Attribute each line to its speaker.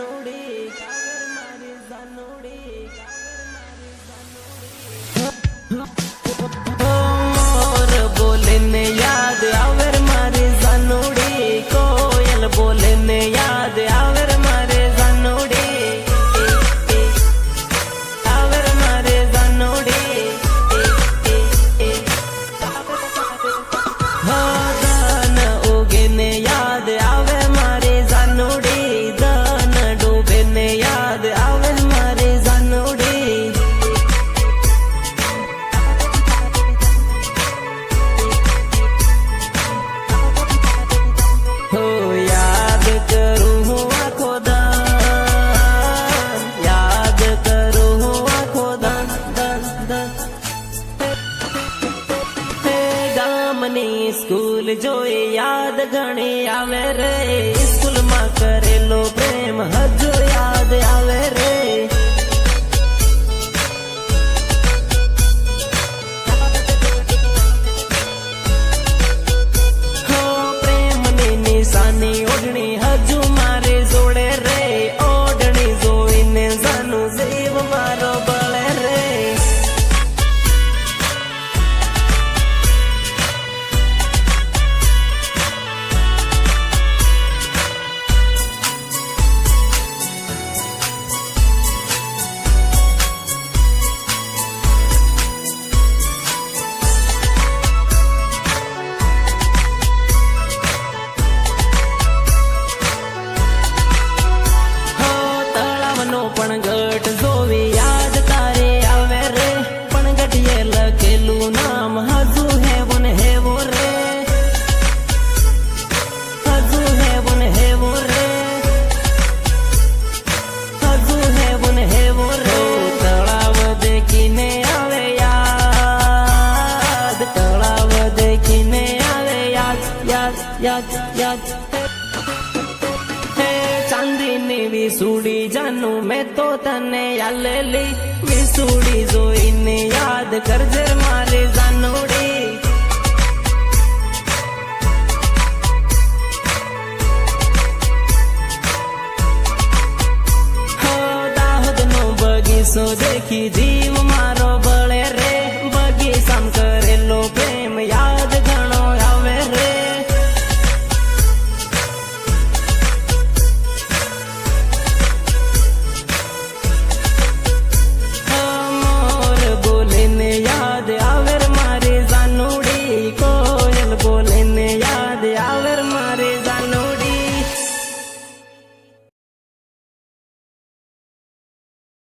Speaker 1: જાનોડી cover મારી જાનોડી મોર બોલે ને યાદ આવેર મારી જાનોડી કોયલ બોલે ને યાદ આવેર મારે જાનોડી આવેર મારે જાનોડી ધન ઉગે ને યાદ આવે મારી જાનોડી ધન ડૂબે ને યાદ આવે મારી જાનોડી हो याद करूं हूँ आँखों दान याद करूं हूँ आँखों दान दान दान हे गामनी स्कूल जोई याद घणी आवे रे स्कूल में करेलो प्रेम हजू याद आवे रे हो प्रेम नी निशानी ओढ़नी हजू मारे जोड़े रे ओढ़नी जोईने जानू जीव मारो बळे रे हो तळावनो पण गट जोवी याद तारे आवे रे पण गटिये लखेलू नाम हजू हेवोन हेवो रे हजू हेवोन हेवो रे हजू हेवोन हेवो रे तळाव देखीने आवे याद तळाव देखीने आवे याद याद याद याद हे चांदीनी विसूडी जानू मैं तो तने यालेली विसूडी जोईने याद करजे मारे जानोडी हो दाहोदनो बगीचो देखी जीव